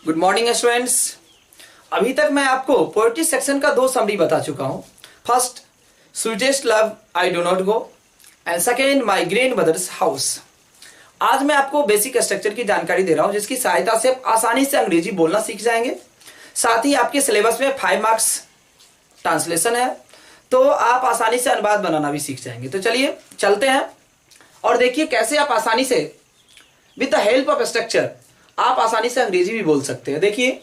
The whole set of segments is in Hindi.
Good morning students. अभी तक मैं आपको पोएट्री सेक्शन का 2 समरी बता चुका हूं। First, sweetest love I do not go, and second, my grandmother's house. आज मैं आपको बेसिक स्ट्रक्चर की जानकारी दे रहा हूं, जिसकी सहायता से आप आसानी से अंग्रेजी बोलना सीख जाएंगे। साथ ही आपके सिलेबस में 5 मार्क्स ट्रांसलेशन है, तो आप आसानी से अनुवाद बनाना भी सीख जाएंगे। तो चलिए चलते हैं और देखिए कैसे आप आसानी से with the help of structure आप आसानी से अंग्रेजी भी बोल सकते हैं। देखिए,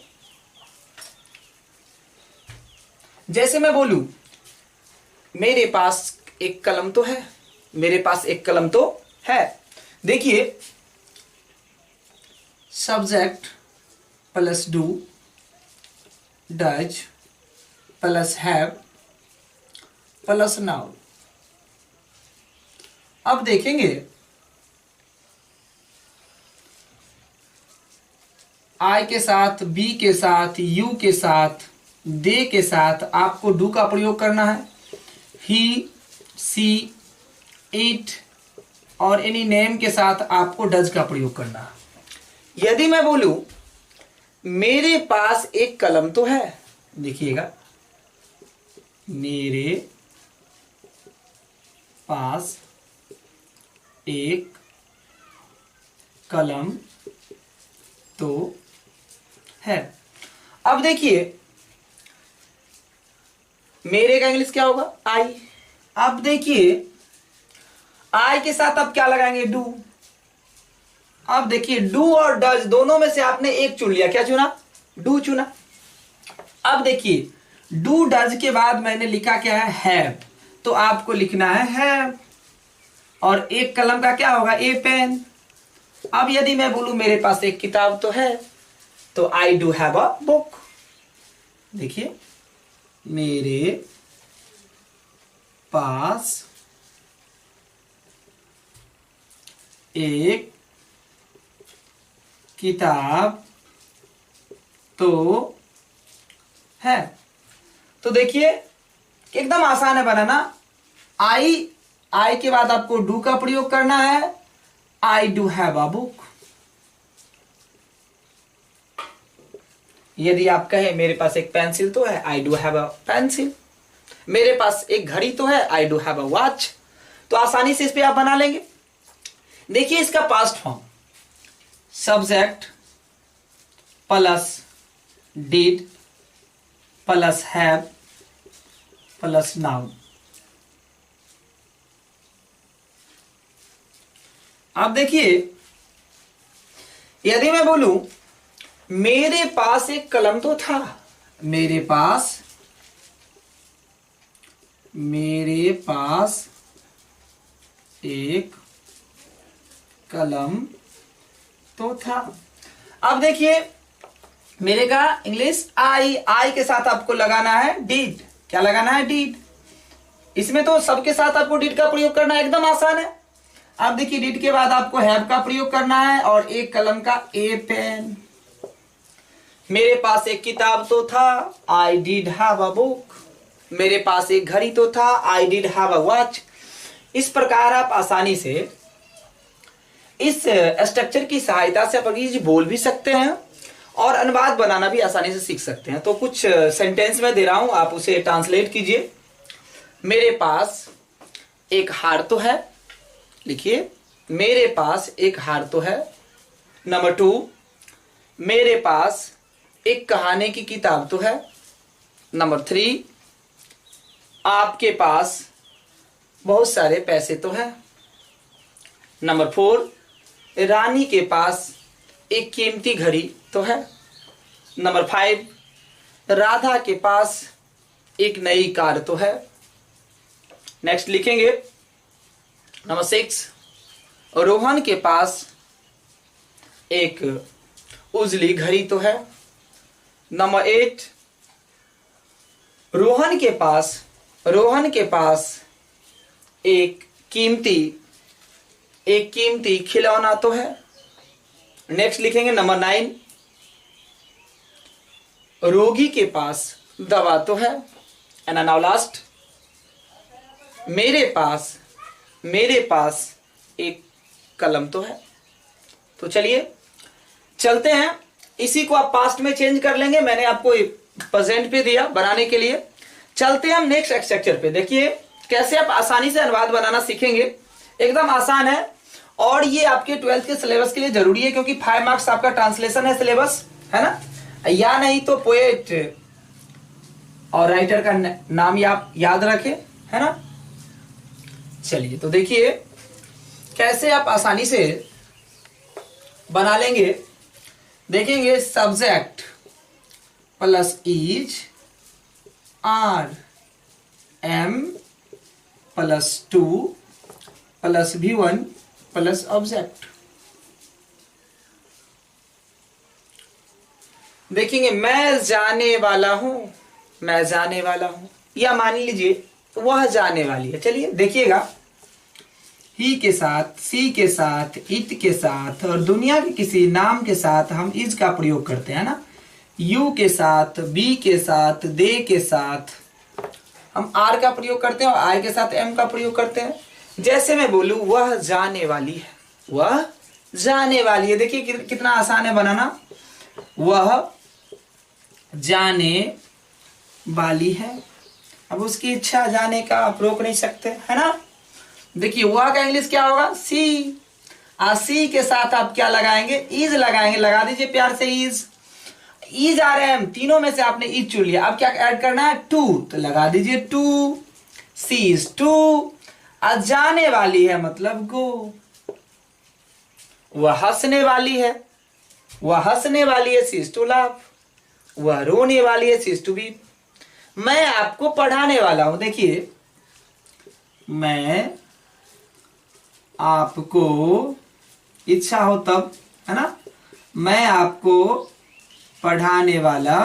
जैसे मैं बोलूं मेरे पास एक कलम तो है, मेरे पास एक कलम तो है। देखिए, subject plus do does plus have plus noun. अब देखेंगे आई के साथ, बी के साथ, यू के साथ, दे के साथ आपको डू का प्रयोग करना है। ही, सी, इट और एनी नेम के साथ आपको डज का प्रयोग करना है। यदि मैं बोलूं मेरे पास एक कलम तो है, देखिएगा, मेरे पास एक कलम तो है। अब देखिए, मेरे का इंग्लिश क्या होगा? आई। अब देखिए, आई के साथ अब क्या लगाएंगे? डू। अब देखिए, डू और डज दोनों में से आपने एक चुन लिया। क्या चुना? डू चुना। अब देखिए, डू डज के बाद मैंने लिखा क्या है? हैव। तो आपको लिखना है हैव, और एक कलम का क्या होगा? ए पेन। अब यदि मैं बोलूं मेरे पास एक किताब तो है, तो I do have a book. देखिए, मेरे पास एक किताब तो है। तो देखिए, एकदम आसान है बनाना। आई के बाद आपको डू का प्रयोग करना है। I do have a book. यदि आप कहें मेरे पास एक पेंसिल तो है, I do have a pencil. मेरे पास एक घड़ी तो है, I do have a watch. तो आसानी से इस पे आप बना लेंगे। देखिए, इसका past form subject plus did plus have plus noun. अब देखिए, यदि मैं बोलूं मेरे पास एक कलम तो था, मेरे पास एक कलम तो था। अब देखिए, मेरे का इंग्लिश आई के साथ आपको लगाना है डिड। क्या लगाना है? डिड। इसमें तो सबके साथ आपको डिड का प्रयोग करना एकदम आसान है। अब देखिए, डिड के बाद आपको हैव का प्रयोग करना है, और एक कलम का ए पेन। मेरे पास एक किताब तो था, I did have a book. मेरे पास एक घड़ी तो था, I did have a watch. इस प्रकार आप आसानी से इस स्ट्रक्चर की सहायता से आप अंग्रेजी बोल भी सकते हैं और अनुवाद बनाना भी आसानी से सीख सकते हैं। तो कुछ सेंटेंस में दे रहा हूं, आप उसे ट्रांसलेट कीजिए। मेरे पास एक हार तो है। लिखिए, मेरे पास एक हार तो है। नंबर 2, मेरे पास एक कहानी की किताब तो है। नंबर 3, आपके पास बहुत सारे पैसे तो हैं। नंबर 4, रानी के पास एक कीमती घड़ी तो है। नंबर 5, राधा के पास एक नई कार तो है। नेक्स्ट लिखेंगे, नंबर 6, रोहन के पास एक उजली घड़ी तो है। नंबर 8, रोहन के पास एक कीमती खिलौना तो है। नेक्स्ट लिखेंगे नंबर 9, रोगी के पास दवा तो है। एंड नाउ लास्ट, मेरे पास एक कलम तो है। तो चलिए चलते हैं इसी को आप पास्ट में चेंज कर लेंगे, मैंने आपको प्रेजेंट पे दिया बनाने के लिए। चलते हैं हम नेक्स्ट स्ट्रक्चर पे। देखिए कैसे आप आसानी से अनुवाद बनाना सीखेंगे, एकदम आसान है और ये आपके 12th के सिलेबस के लिए जरूरी है, क्योंकि 5 मार्क्स आपका ट्रांसलेशन है सिलेबस, है ना, या नहीं तो पोएट और राइटर का नाम आप याद रखें, है ना। चलिए तो देखिए कैसे आप आसानी से बना लेंगे। देखेंगे subject plus is are am plus 2 plus V1 plus object. देखेंगे मैं जाने वाला हूं, मैं जाने वाला हूं, या मान लीजिए वह जाने वाली है। चलिए देखिएगा, ही के साथ, सी के साथ, इट के साथ और दुनिया के किसी नाम के साथ हम इज का प्रयोग करते हैं ना। यू के साथ, बी के साथ, दे के साथ हम आर का प्रयोग करते हैं और आई के साथ एम का प्रयोग करते हैं। जैसे मैं बोलूं वह जाने वाली है, वह जाने वाली है। देखिए कितना आसान है बनाना, वह जाने वाली है। अब उसकी इच्छा जाने का आप रोक नहीं सकते, है ना। देखिए वह का इंग्लिश क्या होगा, सी। सी के साथ आप क्या लगाएंगे, इज लगाएंगे, लगा दीजिए प्यार से इज। इज आर एम तीनों में से आपने इज चुन लिया, अब क्या ऐड करना है, टू, तो लगा दीजिए टू। C is to. जाने वाली है मतलब गो। वह हंसने वाली है, वह हंसने वाली है, सी इज टू लाफ। वह रोने वाली है, सी इज टू वीप। मैं आपको पढ़ाने वाला हूं, देखिए मैं आपको, इच्छा हो तब, है ना, मैं आपको पढ़ाने वाला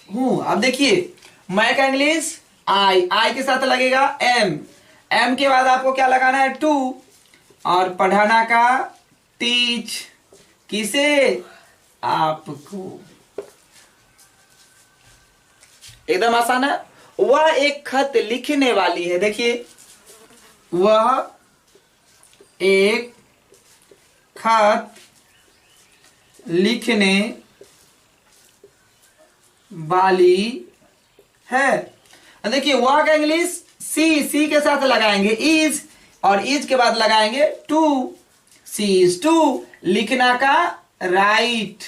हूं। अब देखिए मैं का इंग्लिश आई, आई के साथ लगेगा एम, एम के बाद आपको क्या लगाना है, टू, और पढ़ाना का टीच, किसे, आपको। एकदम आसान है। वह एक खत लिखने वाली है, देखिए वह एक खत लिखने वाली है। देखिए वह का इंग्लिश सी, सी के साथ लगाएंगे इज और इज के बाद लगाएंगे टू, सी इज टू। लिखना का राइट,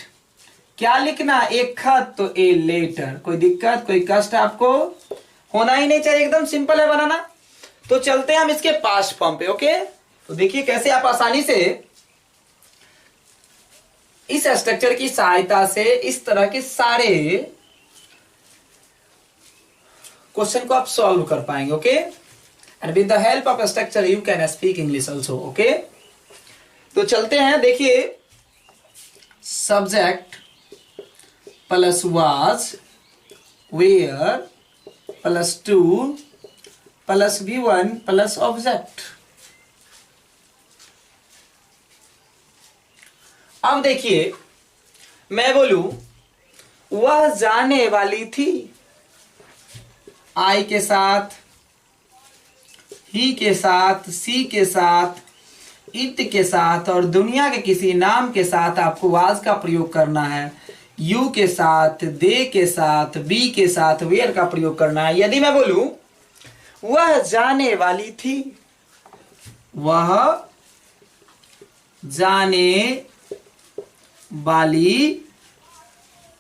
क्या लिखना, एक खत, तो ए लेटर। कोई दिक्कत, कोई कष्ट आपको होना ही नहीं चाहिए, एकदम सिंपल है बनाना। तो चलते हैं हम इसके पास्ट फॉर्म पे। ओके, तो देखिए कैसे आप आसानी से इस स्ट्रक्चर की सहायता से इस तरह के सारे क्वेश्चन को आप सॉल्व कर पाएंगे। Okay, and with the help of structure you can speak English also. Okay, तो चलते हैं। देखिए subject plus was, were plus to plus V1 plus object. अब देखिए मैं बोलूं वह जाने वाली थी, आई के साथ, ही के साथ, सी के साथ, इट के साथ और दुनिया के किसी नाम के साथ आपको वाज का प्रयोग करना है। यू के साथ, दे के साथ, बी के साथ वेयर का प्रयोग करना है। यदि मैं बोलूं वह जाने वाली थी, वह जाने वाली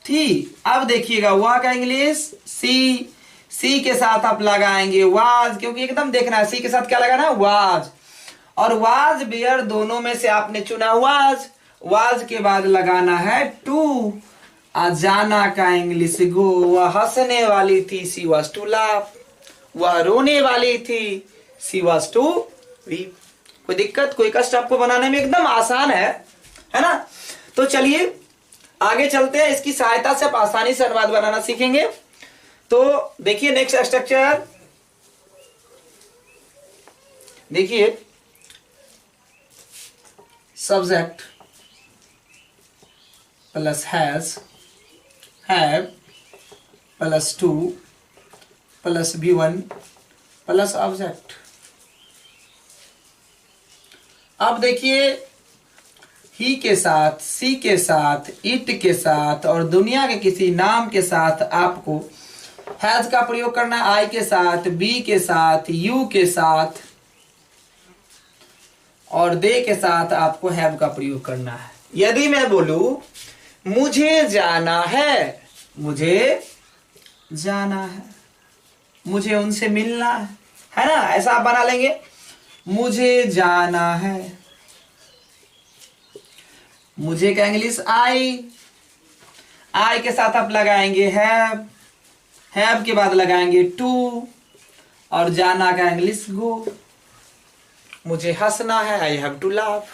थी। अब देखिएगा वह का इंग्लिश सी, सी के साथ आप लगाएंगे वाज, क्योंकि एकदम देखना है सी के साथ क्या लगाना, वाज। और वाज बेयर दोनों में से आपने चुना वाज, वाज के बाद लगाना है टू। जाना का इंग्लिश गो, वह हंसने वाली थी, सी वाज टू लाफ। वह रोने वाली थी, सी वाज टू वीप। कोई दिक्कत, कोई कष्ट आपको बनाने में एकदम आसान है ना। तो चलिए आगे चलते हैं, इसकी सहायता से आप आसानी से अनुवाद बनाना सीखेंगे। तो देखिए नेक्स्ट स्ट्रक्चर, देखिए subject plus has, have plus to plus V1 plus object. अब देखिए ही के साथ, सी के साथ, इट के साथ और दुनिया के किसी नाम के साथ आपको हैज का प्रयोग करना है। आई के साथ, बी के साथ, यू के साथ और दे के साथ आपको हैव का प्रयोग करना है। यदि मैं बोलूं मुझे जाना है, मुझे जाना है, मुझे उनसे मिलना है ना, ऐसा आप बना लेंगे। मुझे जाना है, मुझे का इंग्लिश आई, आई के साथ आप लगाएंगे हैव के बाद लगाएंगे टू और जाना का इंग्लिश गो। मुझे हंसना है, आई हैव टू लाफ।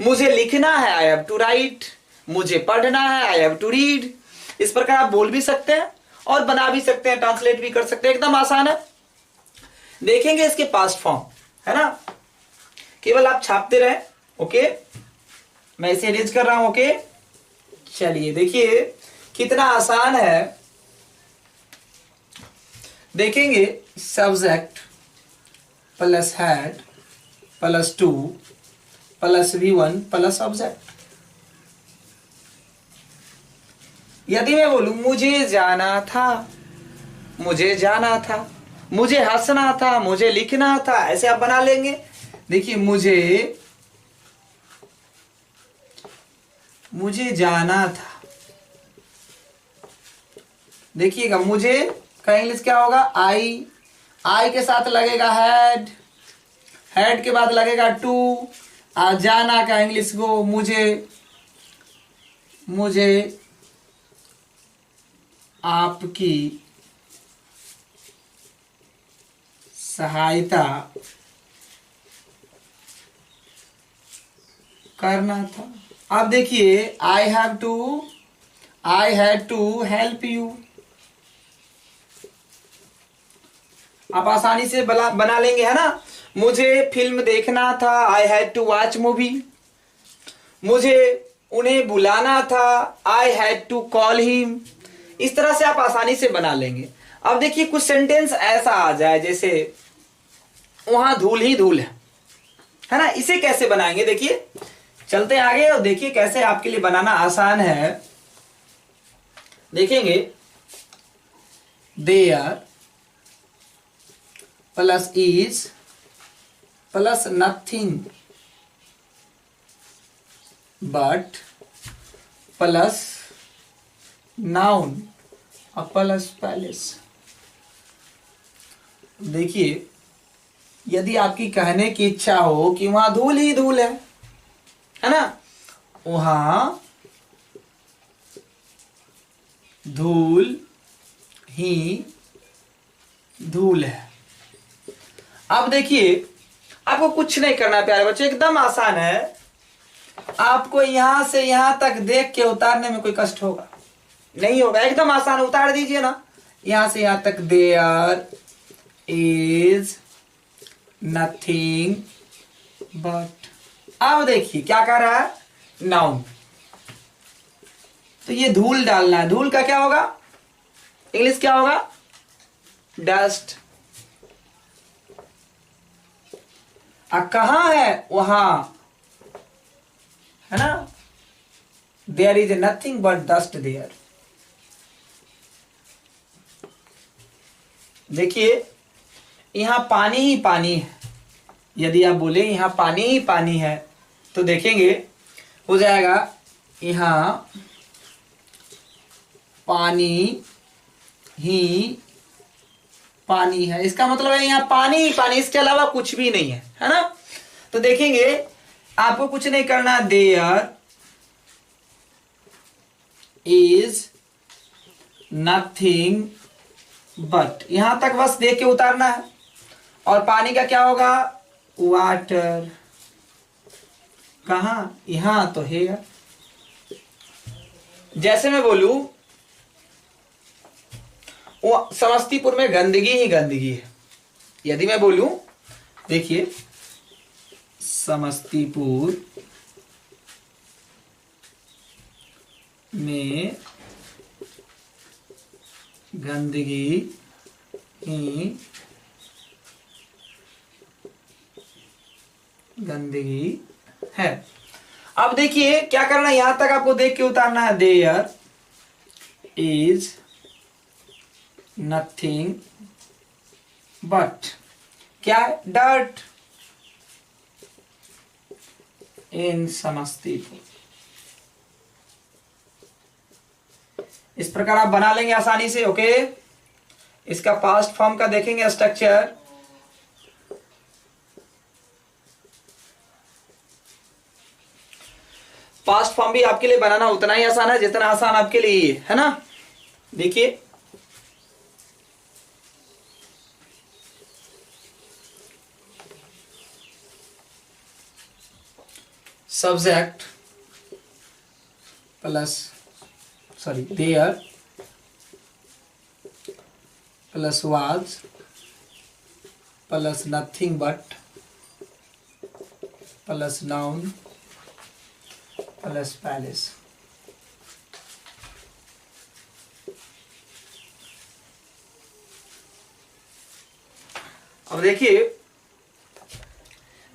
मुझे लिखना है, आई हैव टू राइट। मुझे पढ़ना है, आई हैव टू रीड। इस प्रकार आप बोल भी सकते हैं और बना भी सकते हैं, ट्रांसलेट भी कर सकते हैं, एकदम आसान है। देखेंगे इसके पास्ट फॉर्म, है ना, केवल आप छापते रहे। ओके, मैं इसे अरेंज कर रहा हूं। ओके, चलिए देखिए कितना आसान है। देखेंगे subject plus had plus to plus V1 plus object. यदि मैं बोलूं मुझे जाना था, मुझे जाना था, मुझे हंसना था, मुझे लिखना था, ऐसे आप बना लेंगे। देखिए मुझे जाना था, देखिएगा मुझे का इंग्लिश क्या होगा, आई, आई के साथ लगेगा हैड, हैड के बाद लगेगा टू, जाना का इंग्लिश गो। मुझे आपकी सहायता करना था। अब देखिए I had to help you. आप आसानी से बना लेंगे, है ना। मुझे फिल्म देखना था, I had to watch movie. मुझे उन्हें बुलाना था, I had to call him. इस तरह से आप आसानी से बना लेंगे। अब देखिए कुछ सेंटेंस ऐसा आ जाए जैसे वहां धूल ही धूल है ना, इसे कैसे बनाएंगे। देखिए चलते आगे और देखिए कैसे आपके लिए बनाना आसान है। देखेंगे there plus is plus nothing but plus noun और प्लस पैलेस। देखिए यदि आपकी कहने की इच्छा हो कि वहां धूल ही धूल है ना, वहां धूल ही धूल है। अब देखिए आपको कुछ नहीं करना प्यारे बच्चे, एकदम आसान है। आपको यहां से यहां तक देख के उतारने में कोई कष्ट होगा नहीं होगा, एकदम आसान। उतार दीजिए ना, यहां से यहां तक देयर इज नथिंग बट। अब देखिए क्या कर रहा है, नाउन। तो ये धूल डालना है, धूल का क्या होगा, इंग्लिश क्या होगा, डस्ट। कहां है, वहां, है ना, there is nothing but dust there. देखिए यहां पानी ही पानी है। यदि आप बोले यहां पानी ही पानी है तो देखेंगे हो जाएगा यहां पानी ही पानी है। इसका मतलब है यहां पानी ही पानी, इसके अलावा कुछ भी नहीं है ना। तो देखेंगे आपको कुछ नहीं करना, देयर इज नथिंग बट, यहां तक बस देख के उतारना है। और पानी का क्या होगा, वाटर। कहां, यहां तो है। जैसे मैं बोलूं वो समस्तीपुर में गंदगी ही गंदगी है। यदि मैं बोलूं, देखिए समस्तीपुर में गंदगी ही गंदगी है। अब देखिए क्या करना है, यहां तक आपको देख के उतारना है। देयर इज नथिंग बट, क्या है, डर्ट इन समस्तीपुर। इस प्रकार आप बना लेंगे आसानी से। ओके, इसका पास्ट फॉर्म का देखेंगे स्ट्रक्चर। पास्ट फॉर्म भी आपके लिए बनाना उतना ही आसान है जितना आसान आपके लिए है ना। देखिए subject plus there plus was plus nothing but plus noun plus place. अब देखिए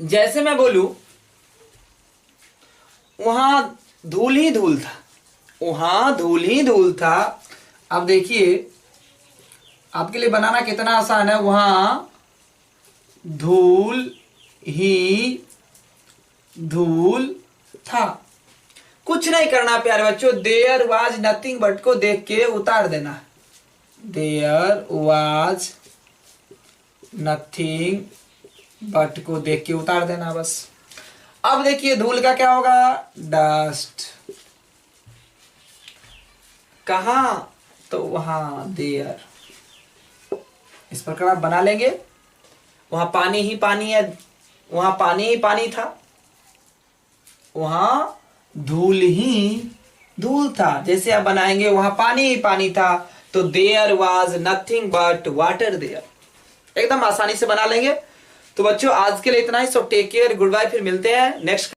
जैसे मैं बोलूं वहां धूल ही धूल था, वहां धूल ही धूल था। अब देखिए आपके लिए बनाना कितना आसान है। वहां धूल ही धूल था। कुछ नहीं करना प्यारे बच्चों, देयर वाज नथिंग बट को देख के उतार देना। देयर वाज नथिंग बट को देख के उतार देना बस। अब देखिए धूल का क्या होगा, डस्ट। कहां, तो वहां, देयर। इस प्रकार आप बना लेंगे। वहां पानी ही पानी है, वहां पानी ही पानी था, वहां धूल ही धूल था। जैसे आप बनाएंगे वहां पानी ही पानी था, तो there was nothing but water there. एकदम आसानी से बना लेंगे। तो बच्चों आज के लिए इतना ही। So take care, goodbye, फिर मिलते हैं नेक्स्ट